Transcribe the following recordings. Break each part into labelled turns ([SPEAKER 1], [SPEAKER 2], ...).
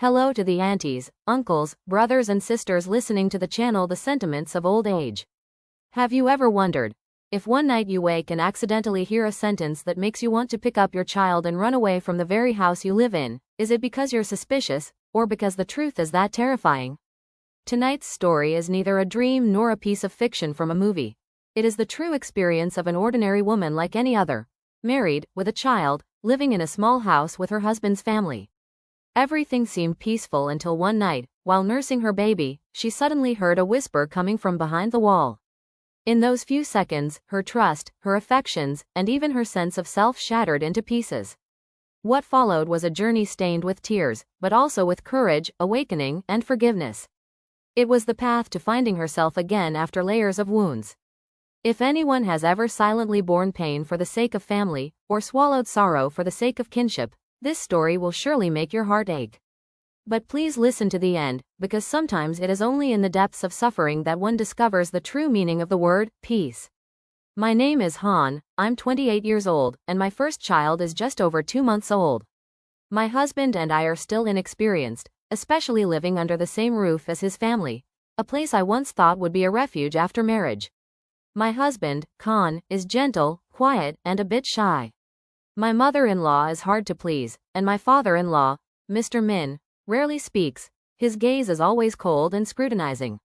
[SPEAKER 1] Hello to the aunties, uncles, brothers and sisters listening to the channel The Sentiments of Old Age. Have you ever wondered if one night you wake and accidentally hear a sentence that makes you want to pick up your child and run away from the very house you live in? Is it because you're suspicious, or because the truth is that terrifying? Tonight's story is neither a dream nor a piece of fiction from a movie. It is the true experience of an ordinary woman like any other, married, with a child, living in a small house with her husband's family. Everything seemed peaceful until one night, while nursing her baby, she suddenly heard a whisper coming from behind the wall. In those few seconds, her trust, her affections, and even her sense of self shattered into pieces. What followed was a journey stained with tears, but also with courage, awakening, and forgiveness. It was the path to finding herself again after layers of wounds. If anyone has ever silently borne pain for the sake of family, or swallowed sorrow for the sake of kinship, this story will surely make your heart ache. But please listen to the end, because sometimes it is only in the depths of suffering that one discovers the true meaning of the word peace. My name is Han, I'm 28 years old, and my first child is just over 2 months old. My husband and I are still inexperienced, especially living under the same roof as his family, a place I once thought would be a refuge after marriage. My husband, Khan, is gentle, quiet, and a bit shy. My mother-in-law is hard to please, and my father-in-law, Mr. Min, rarely speaks. His gaze is always cold and scrutinizing.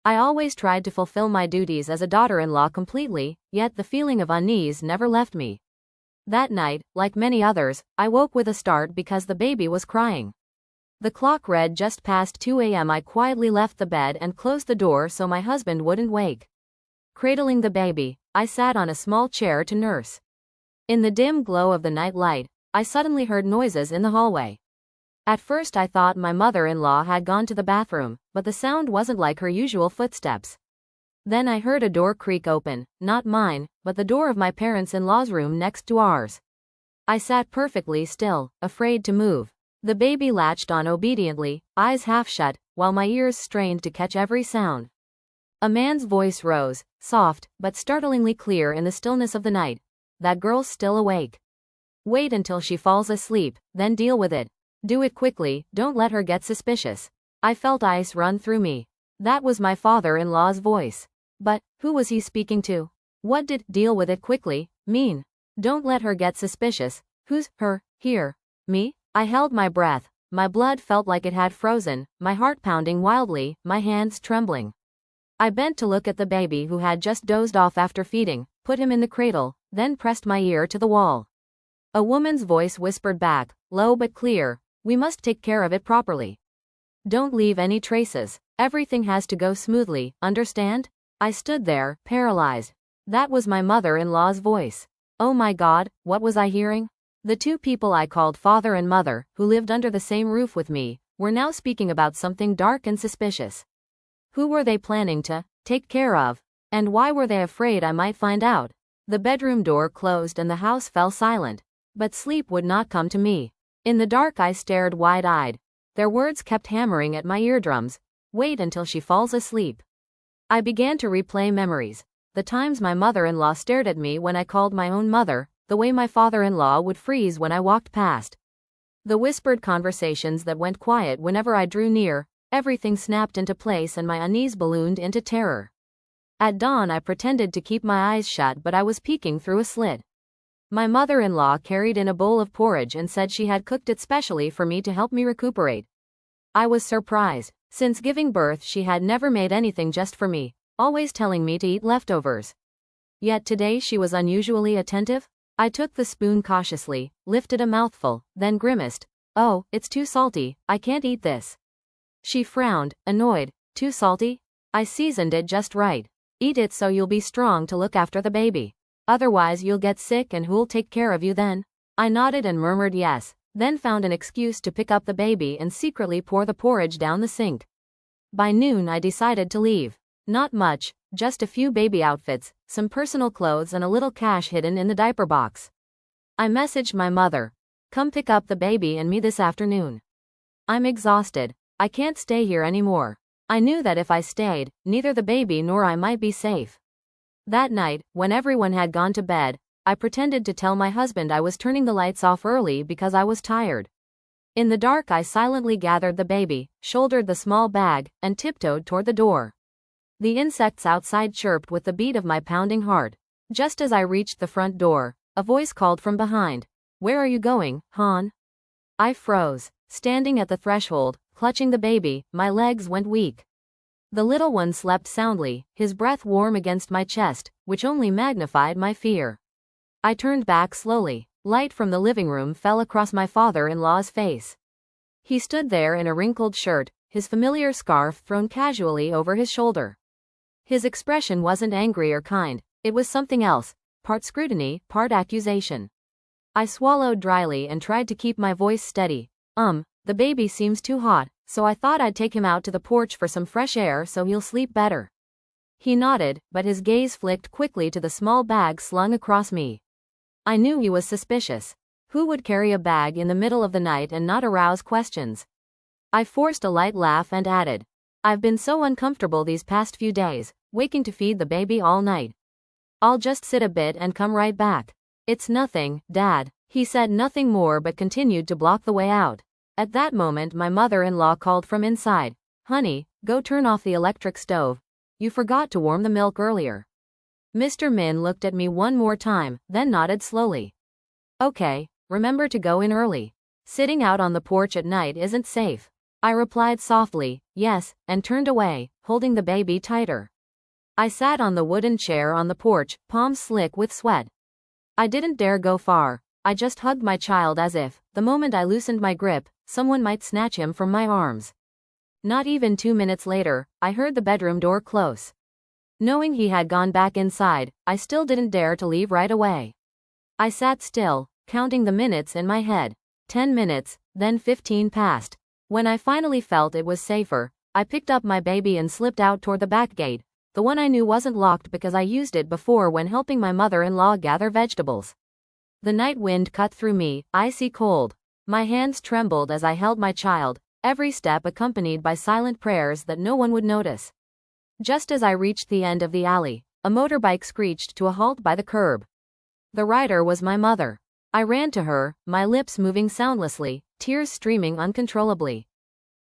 [SPEAKER 1] I always tried to fulfill my duties as a daughter-in-law completely, yet the feeling of unease never left me. That night, like many others, I woke with a start because the baby was crying. The clock read just past 2 a.m. I quietly left the bed and closed the door so my husband wouldn't wake. Cradling the baby, I sat on a small chair to nurse. In the dim glow of the night light, I suddenly heard noises in the hallway. At first I thought my mother-in-law had gone to the bathroom, but the sound wasn't like her usual footsteps. Then I heard a door creak open, not mine, but the door of my parents-in-law's room next to ours. I sat perfectly still, afraid to move. The baby latched on obediently, eyes half shut, while my ears strained to catch every sound. A man's voice rose, soft, but startlingly clear in the stillness of the night. That girl's still awake. Wait until she falls asleep, then deal with it. Do it quickly, don't let her get suspicious. I felt ice run through me. That was my father-in-law's voice. But, who was he speaking to? What did "deal with it quickly" mean? Don't let her get suspicious. Who's her, here? Me? I held my breath. My blood felt like it had frozen, my heart pounding wildly, my hands trembling. I bent to look at the baby who had just dozed off after feeding, put him in the cradle, then pressed my ear to the wall. A woman's voice whispered back, low but clear, "We must take care of it properly. Don't leave any traces. Everything has to go smoothly, understand?" I stood there, paralyzed. That was my mother-in-law's voice. Oh my God, what was I hearing? The two people I called father and mother, who lived under the same roof with me, were now speaking about something dark and suspicious. Who were they planning to take care of? And why were they afraid I might find out? The bedroom door closed and the house fell silent. But sleep would not come to me. In the dark I stared wide-eyed. Their words kept hammering at my eardrums. Wait until she falls asleep. I began to replay memories. The times my mother-in-law stared at me when I called my own mother, the way my father-in-law would freeze when I walked past. The whispered conversations that went quiet whenever I drew near. Everything snapped into place and my unease ballooned into terror. At dawn I pretended to keep my eyes shut, but I was peeking through a slit. My mother-in-law carried in a bowl of porridge and said she had cooked it specially for me to help me recuperate. I was surprised. Since giving birth she had never made anything just for me, always telling me to eat leftovers. Yet today she was unusually attentive. I took the spoon cautiously, lifted a mouthful, then grimaced. "Oh, it's too salty, I can't eat this." She frowned, annoyed. "Too salty? I seasoned it just right. Eat it so you'll be strong to look after the baby. Otherwise you'll get sick, and who'll take care of you then?" I nodded and murmured yes, then found an excuse to pick up the baby and secretly pour the porridge down the sink. By noon I decided to leave. Not much, just a few baby outfits, some personal clothes and a little cash hidden in the diaper box. I messaged my mother. "Come pick up the baby and me this afternoon. I'm exhausted. I can't stay here anymore." I knew that if I stayed, neither the baby nor I might be safe. That night, when everyone had gone to bed, I pretended to tell my husband I was turning the lights off early because I was tired. In the dark, I silently gathered the baby, shouldered the small bag, and tiptoed toward the door. The insects outside chirped with the beat of my pounding heart. Just as I reached the front door, a voice called from behind. "Where are you going, Han?" I froze. Standing at the threshold, clutching the baby, my legs went weak. The little one slept soundly, his breath warm against my chest, which only magnified my fear. I turned back slowly. Light from the living room fell across my father-in-law's face. He stood there in a wrinkled shirt, his familiar scarf thrown casually over his shoulder. His expression wasn't angry or kind, it was something else, part scrutiny, part accusation. I swallowed dryly and tried to keep my voice steady. The baby seems too hot, so I thought I'd take him out to the porch for some fresh air so he'll sleep better." He nodded, but his gaze flicked quickly to the small bag slung across me. I knew he was suspicious. Who would carry a bag in the middle of the night and not arouse questions? I forced a light laugh and added, "I've been so uncomfortable these past few days, waking to feed the baby all night. I'll just sit a bit and come right back." "It's nothing, Dad." He said nothing more but continued to block the way out. At that moment, my mother-in-law called from inside. "Honey, go turn off the electric stove. You forgot to warm the milk earlier." Mr. Min looked at me one more time, then nodded slowly. "Okay, remember to go in early. Sitting out on the porch at night isn't safe." I replied softly, "Yes," and turned away, holding the baby tighter. I sat on the wooden chair on the porch, palms slick with sweat. I didn't dare go far. I just hugged my child as if, the moment I loosened my grip, someone might snatch him from my arms. Not even 2 minutes later, I heard the bedroom door close. Knowing he had gone back inside, I still didn't dare to leave right away. I sat still, counting the minutes in my head. 10 minutes, then 15 passed. When I finally felt it was safer, I picked up my baby and slipped out toward the back gate, the one I knew wasn't locked because I used it before when helping my mother-in-law gather vegetables. The night wind cut through me, icy cold. My hands trembled as I held my child, every step accompanied by silent prayers that no one would notice. Just as I reached the end of the alley, a motorbike screeched to a halt by the curb. The rider was my mother. I ran to her, my lips moving soundlessly, tears streaming uncontrollably.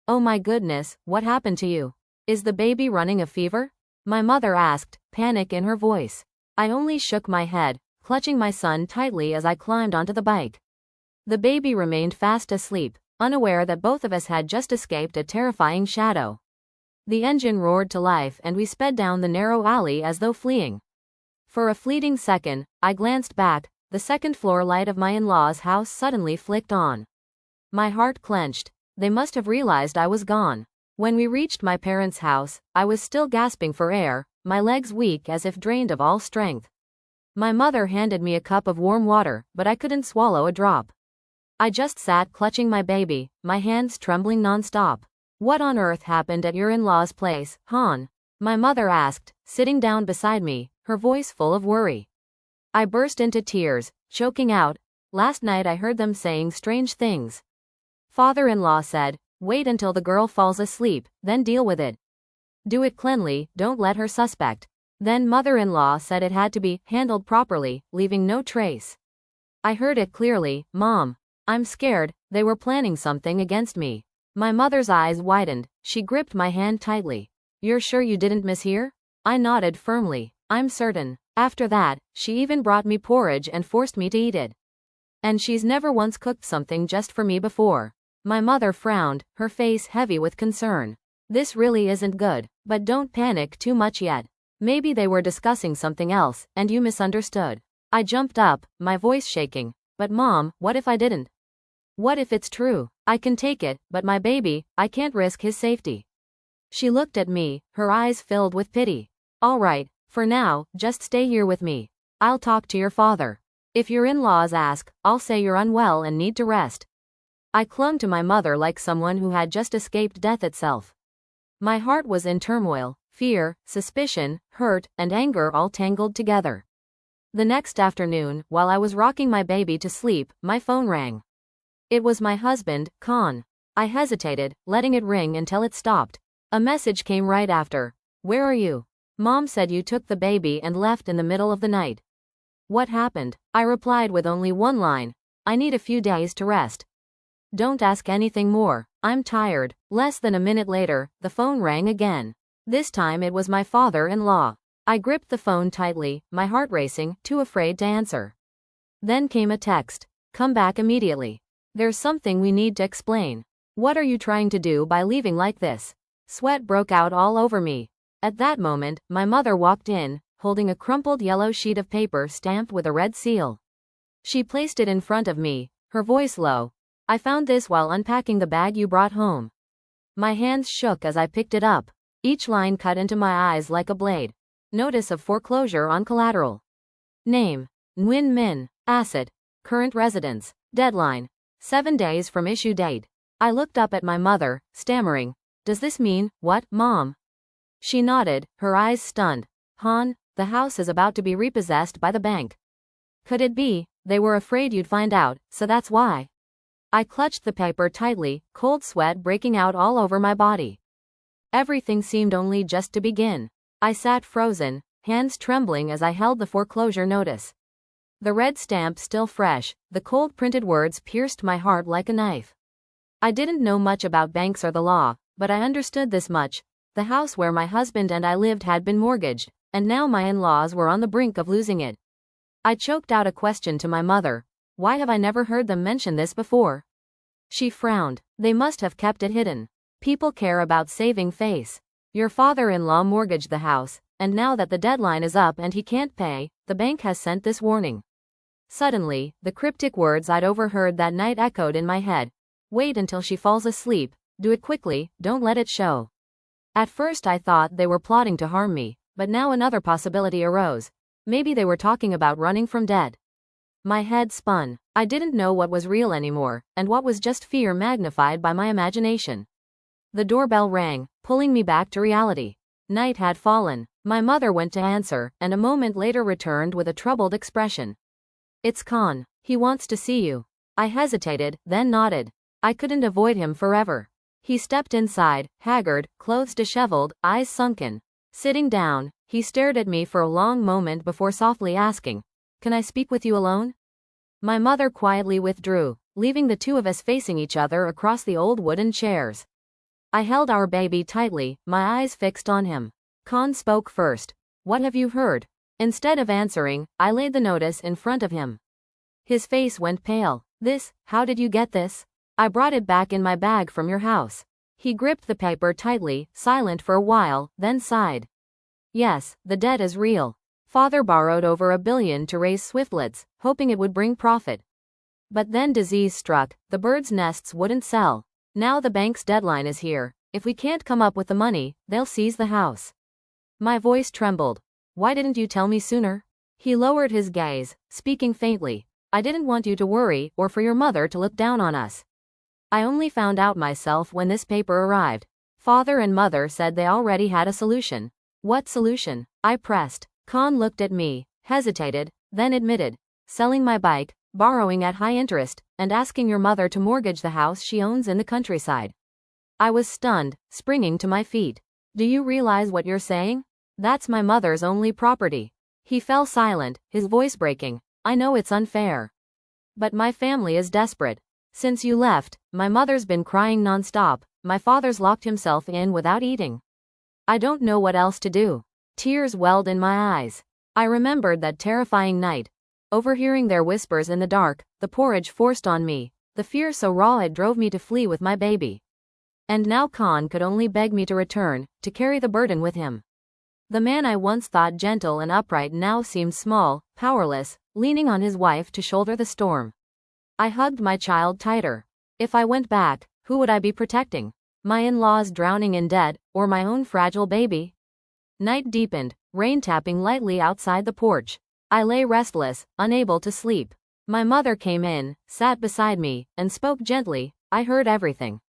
[SPEAKER 1] "Oh my goodness, what happened to you? Is the baby running a fever?" my mother asked, panic in her voice. I only shook my head, clutching my son tightly as I climbed onto the bike. The baby remained fast asleep, unaware that both of us had just escaped a terrifying shadow. The engine roared to life and we sped down the narrow alley as though fleeing. For a fleeting second, I glanced back, the second-floor light of my in-laws' house suddenly flicked on. My heart clenched. They must have realized I was gone. When we reached my parents' house, I was still gasping for air, my legs weak as if drained of all strength. My mother handed me a cup of warm water, but I couldn't swallow a drop. I just sat clutching my baby, my hands trembling non-stop. "What on earth happened at your in-laws' place, Han?" my mother asked, sitting down beside me, her voice full of worry. I burst into tears, choking out, "Last night I heard them saying strange things. Father-in-law said, wait until the girl falls asleep, then deal with it. Do it cleanly, don't let her suspect. Then mother-in-law said it had to be handled properly, leaving no trace." I heard it clearly, "Mom. I'm scared, they were planning something against me." My mother's eyes widened, she gripped my hand tightly. "You're sure you didn't mishear?" I nodded firmly. "I'm certain. After that, she even brought me porridge and forced me to eat it. And she's never once cooked something just for me before." My mother frowned, her face heavy with concern. "This really isn't good, but don't panic too much yet. Maybe they were discussing something else, and you misunderstood." I jumped up, my voice shaking. "But Mom, what if I didn't? What if it's true? I can take it, but my baby, I can't risk his safety." She looked at me, her eyes filled with pity. "All right, for now, just stay here with me. I'll talk to your father. If your in-laws ask, I'll say you're unwell and need to rest." I clung to my mother like someone who had just escaped death itself. My heart was in turmoil, fear, suspicion, hurt, and anger all tangled together. The next afternoon, while I was rocking my baby to sleep, my phone rang. It was my husband, Khan. I hesitated, letting it ring until it stopped. A message came right after. "Where are you? Mom said you took the baby and left in the middle of the night." "What happened?" I replied with only one line. "I need a few days to rest." Don't ask anything more. I'm tired. Less than a minute later, the phone rang again. This time it was my father-in-law. I gripped the phone tightly, my heart racing, too afraid to answer. Then came a text. Come back immediately. There's something we need to explain. What are you trying to do by leaving like this? Sweat broke out all over me. At that moment, my mother walked in, holding a crumpled yellow sheet of paper stamped with a red seal. She placed it in front of me, her voice low. I found this while unpacking the bag you brought home. My hands shook as I picked it up. Each line cut into my eyes like a blade. Notice of foreclosure on collateral. Name: Nguyen Minh. Asset: current residence. Deadline: 7 days from issue date. I looked up at my mother, stammering, "Does this mean, what, Mom?" She nodded, her eyes stunned. "Han, the house is about to be repossessed by the bank." Could it be? They were afraid you'd find out, so that's why. I clutched the paper tightly, cold sweat breaking out all over my body. Everything seemed only just to begin. I sat frozen, hands trembling as I held the foreclosure notice. The red stamp still fresh, the cold printed words pierced my heart like a knife. I didn't know much about banks or the law, but I understood this much. The house where my husband and I lived had been mortgaged, and now my in-laws were on the brink of losing it. I choked out a question to my mother. Why have I never heard them mention this before? She frowned. They must have kept it hidden. People care about saving face. Your father-in-law mortgaged the house, and now that the deadline is up and he can't pay, the bank has sent this warning. Suddenly, the cryptic words I'd overheard that night echoed in my head. Wait until she falls asleep. Do it quickly, don't let it show. At first I thought they were plotting to harm me, but now another possibility arose. Maybe they were talking about running from debt. My head spun. I didn't know what was real anymore, and what was just fear magnified by my imagination. The doorbell rang, pulling me back to reality. Night had fallen. My mother went to answer, and a moment later returned with a troubled expression. It's Khan. He wants to see you. I hesitated, then nodded. I couldn't avoid him forever. He stepped inside, haggard, clothes disheveled, eyes sunken. Sitting down, he stared at me for a long moment before softly asking, "Can I speak with you alone?" My mother quietly withdrew, leaving the two of us facing each other across the old wooden chairs. I held our baby tightly, my eyes fixed on him. Khan spoke first. "What have you heard?" Instead of answering, I laid the notice in front of him. His face went pale. How did you get this?" "I brought it back in my bag from your house." He gripped the paper tightly, silent for a while, then sighed. "Yes, the debt is real. Father borrowed over $1 billion to raise swiftlets, hoping it would bring profit. But then disease struck, the birds' nests wouldn't sell. Now the bank's deadline is here. If we can't come up with the money, they'll seize the house." My voice trembled. "Why didn't you tell me sooner?" He lowered his gaze, speaking faintly. "I didn't want you to worry, or for your mother to look down on us. I only found out myself when this paper arrived. Father and mother said they already had a solution." "What solution?" I pressed. Khan looked at me, hesitated, then admitted. "Selling my bike, borrowing at high interest, and asking your mother to mortgage the house she owns in the countryside." I was stunned, springing to my feet. "Do you realize what you're saying? That's my mother's only property." He fell silent, his voice breaking. "I know it's unfair. But my family is desperate. Since you left, my mother's been crying nonstop, my father's locked himself in without eating. I don't know what else to do." Tears welled in my eyes. I remembered that terrifying night. Overhearing their whispers in the dark, the porridge forced on me, the fear so raw it drove me to flee with my baby. And now Khan could only beg me to return, to carry the burden with him. The man I once thought gentle and upright now seemed small, powerless, leaning on his wife to shoulder the storm. I hugged my child tighter. If I went back, who would I be protecting? My in-laws drowning in debt, or my own fragile baby? Night deepened, rain tapping lightly outside the porch. I lay restless, unable to sleep. My mother came in, sat beside me, and spoke gently. "I heard everything.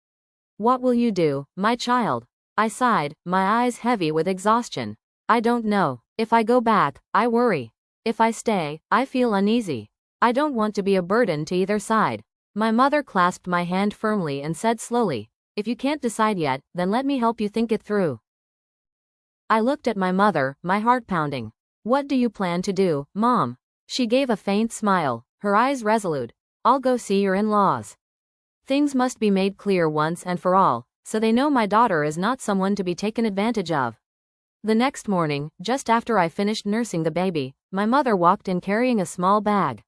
[SPEAKER 1] What will you do, my child?" I sighed, my eyes heavy with exhaustion. "I don't know. If I go back, I worry. If I stay, I feel uneasy. I don't want to be a burden to either side." My mother clasped my hand firmly and said slowly, "If you can't decide yet, then let me help you think it through." I looked at my mother, my heart pounding. "What do you plan to do, Mom?" She gave a faint smile, her eyes resolute. "I'll go see your in-laws." Things must be made clear once and for all, so they know my daughter is not someone to be taken advantage of. The next morning, just after I finished nursing the baby, my mother walked in carrying a small bag.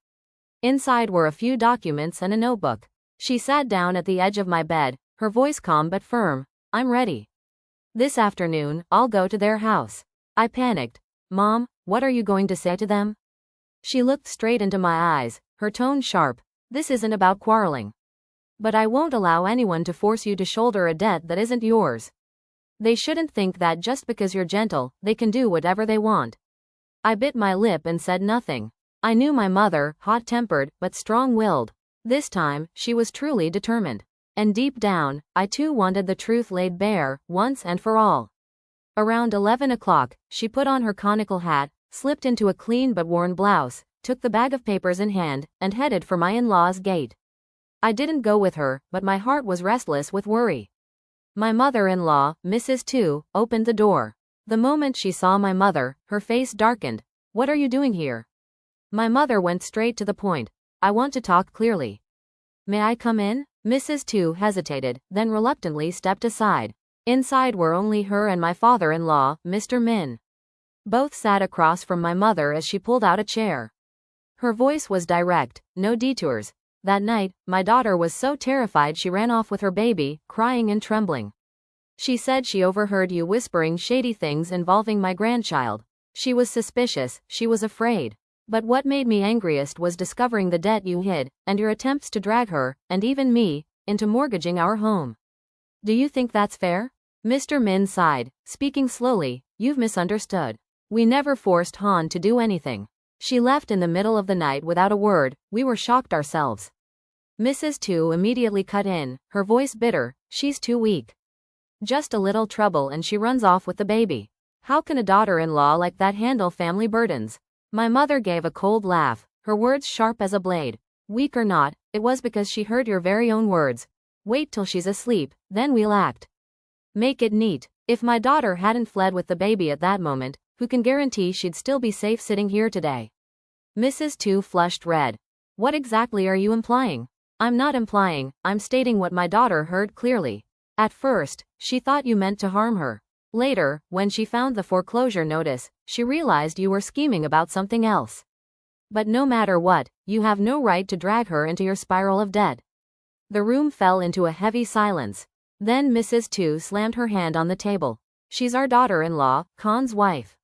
[SPEAKER 1] Inside were a few documents and a notebook. She sat down at the edge of my bed, her voice calm but firm. I'm ready. This afternoon, I'll go to their house. I panicked. Mom, what are you going to say to them? She looked straight into my eyes, her tone sharp. This isn't about quarreling. But I won't allow anyone to force you to shoulder a debt that isn't yours. They shouldn't think that just because you're gentle, they can do whatever they want. I bit my lip and said nothing. I knew my mother, hot-tempered, but strong-willed. This time, she was truly determined. And deep down, I too wanted the truth laid bare, once and for all. Around 11 o'clock, she put on her conical hat, slipped into a clean but worn blouse, took the bag of papers in hand, and headed for my in-laws' gate. I didn't go with her, but my heart was restless with worry. My mother-in-law, Mrs. Tu, opened the door. The moment she saw my mother, her face darkened. What are you doing here? My mother went straight to the point. I want to talk clearly. May I come in? Mrs. Tu hesitated, then reluctantly stepped aside. Inside were only her and my father-in-law, Mr. Min. Both sat across from my mother as she pulled out a chair. Her voice was direct, no detours. That night, my daughter was so terrified she ran off with her baby, crying and trembling. She said she overheard you whispering shady things involving my grandchild. She was suspicious, she was afraid. But what made me angriest was discovering the debt you hid, and your attempts to drag her, and even me, into mortgaging our home. Do you think that's fair? Mr. Min sighed, speaking slowly. You've misunderstood. We never forced Han to do anything. She left in the middle of the night without a word. We were shocked ourselves. Mrs. Tu immediately cut in, her voice bitter. She's too weak. Just a little trouble and she runs off with the baby. How can a daughter-in-law like that handle family burdens? My mother gave a cold laugh, her words sharp as a blade. Weak or not, it was because she heard your very own words. Wait till she's asleep, then we'll act. Make it neat. If my daughter hadn't fled with the baby at that moment, who can guarantee she'd still be safe sitting here today? Mrs. Tu flushed red. What exactly are you implying? I'm not implying, I'm stating what my daughter heard clearly. At first, she thought you meant to harm her. Later, when she found the foreclosure notice, she realized you were scheming about something else. But no matter what, you have no right to drag her into your spiral of debt. The room fell into a heavy silence. Then Mrs. Tu slammed her hand on the table. She's our daughter-in-law, Khan's wife.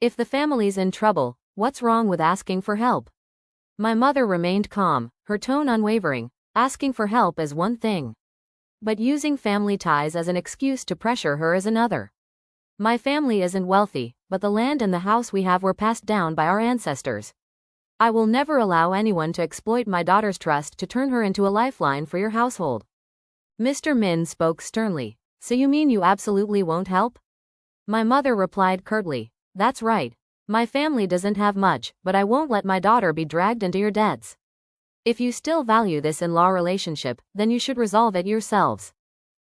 [SPEAKER 1] If the family's in trouble, what's wrong with asking for help? My mother remained calm, her tone unwavering. Asking for help is one thing. But using family ties as an excuse to pressure her is another. My family isn't wealthy, but the land and the house we have were passed down by our ancestors. I will never allow anyone to exploit my daughter's trust to turn her into a lifeline for your household. Mr. Min spoke sternly. So you mean you absolutely won't help? My mother replied curtly. That's right. My family doesn't have much, but I won't let my daughter be dragged into your debts. If you still value this in-law relationship, then you should resolve it yourselves.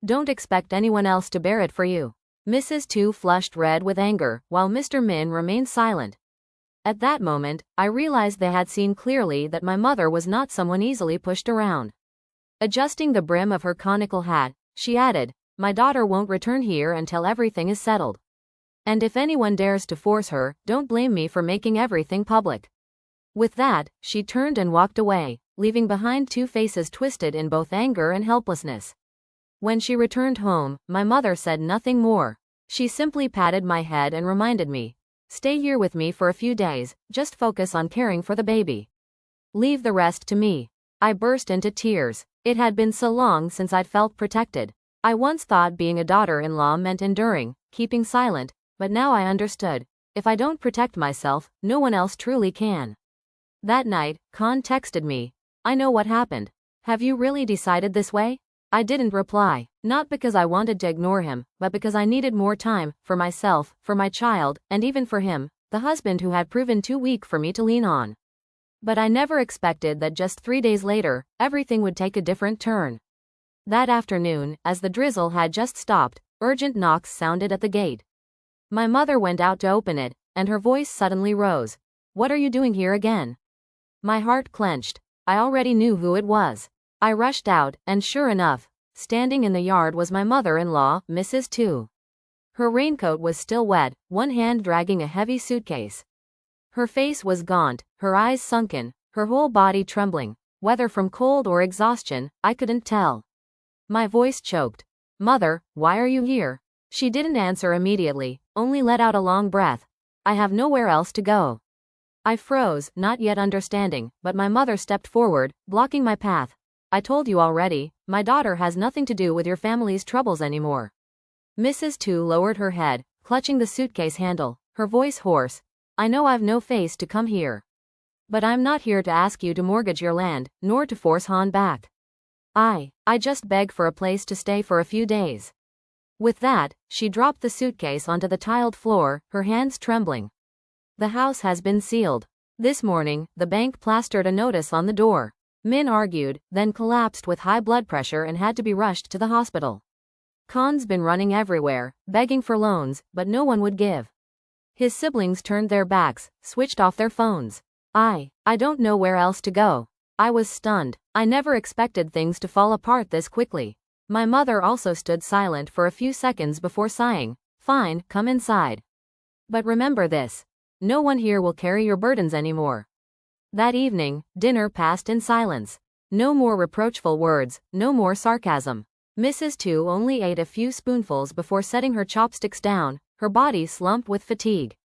[SPEAKER 1] Don't expect anyone else to bear it for you. Mrs. Tu flushed red with anger, while Mr. Min remained silent. At that moment, I realized they had seen clearly that my mother was not someone easily pushed around. Adjusting the brim of her conical hat, she added, my daughter won't return here until everything is settled. And if anyone dares to force her, don't blame me for making everything public. With that, she turned and walked away, leaving behind two faces twisted in both anger and helplessness. When she returned home, my mother said nothing more. She simply patted my head and reminded me, stay here with me for a few days, just focus on caring for the baby. Leave the rest to me. I burst into tears. It had been so long since I'd felt protected. I once thought being a daughter-in-law meant enduring, keeping silent, but now I understood. If I don't protect myself, no one else truly can. That night, Khan texted me. I know what happened. Have you really decided this way? I didn't reply, not because I wanted to ignore him, but because I needed more time, for myself, for my child, and even for him, the husband who had proven too weak for me to lean on. But I never expected that just 3 days later, everything would take a different turn. That afternoon, as the drizzle had just stopped, urgent knocks sounded at the gate. My mother went out to open it, and her voice suddenly rose. What are you doing here again? My heart clenched. I already knew who it was. I rushed out, and sure enough, standing in the yard was my mother-in-law, Mrs. Tu. Her raincoat was still wet, one hand dragging a heavy suitcase. Her face was gaunt, her eyes sunken, her whole body trembling. Whether from cold or exhaustion, I couldn't tell. My voice choked. "Mother, why are you here?" She didn't answer immediately, only let out a long breath. "I have nowhere else to go." I froze, not yet understanding, but my mother stepped forward, blocking my path. "I told you already, my daughter has nothing to do with your family's troubles anymore." Mrs. Tu lowered her head, clutching the suitcase handle, her voice hoarse. "I know I've no face to come here. But I'm not here to ask you to mortgage your land, nor to force Han back. I just beg for a place to stay for a few days." With that, she dropped the suitcase onto the tiled floor, her hands trembling. "The house has been sealed. This morning, the bank plastered a notice on the door." Min argued, then collapsed with high blood pressure and had to be rushed to the hospital. Khan's been running everywhere, begging for loans, but no one would give. His siblings turned their backs, switched off their phones. I don't know where else to go. I was stunned. I never expected things to fall apart this quickly. My mother also stood silent for a few seconds before sighing. "Fine, come inside. But remember this. No one here will carry your burdens anymore." That evening, dinner passed in silence. No more reproachful words, no more sarcasm. Mrs. Tu only ate a few spoonfuls before setting her chopsticks down, her body slumped with fatigue.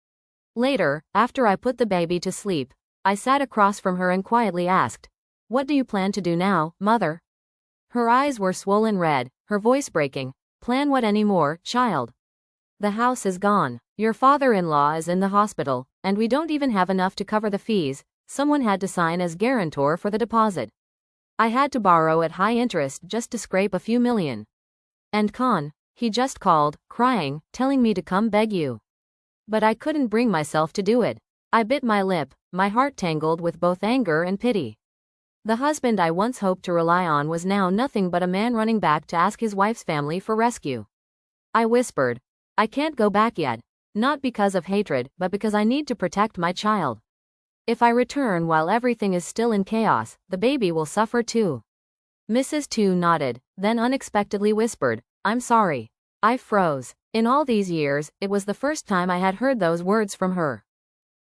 [SPEAKER 1] Later, after I put the baby to sleep, I sat across from her and quietly asked, "What do you plan to do now, Mother?" Her eyes were swollen red, her voice breaking. "Plan what anymore, child? The house is gone. Your father-in-law is in the hospital, and we don't even have enough to cover the fees. Someone had to sign as guarantor for the deposit. I had to borrow at high interest just to scrape a few million. And Khan, he just called, crying, telling me to come beg you. But I couldn't bring myself to do it." I bit my lip, my heart tangled with both anger and pity. The husband I once hoped to rely on was now nothing but a man running back to ask his wife's family for rescue. I whispered, "I can't go back yet. Not because of hatred, but because I need to protect my child. If I return while everything is still in chaos, the baby will suffer too." Mrs. Tu nodded, then unexpectedly whispered, "I'm sorry." I froze. In all these years, it was the first time I had heard those words from her.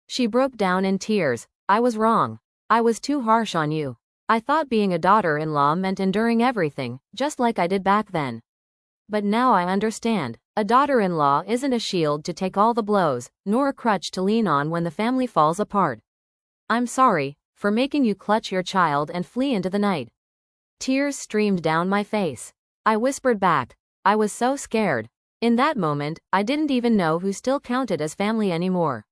[SPEAKER 1] She broke down in tears. "I was wrong. I was too harsh on you. I thought being a daughter-in-law meant enduring everything, just like I did back then. But now I understand. A daughter-in-law isn't a shield to take all the blows, nor a crutch to lean on when the family falls apart. I'm sorry for making you clutch your child and flee into the night." Tears streamed down my face. I whispered back, "I was so scared. In that moment, I didn't even know who still counted as family anymore."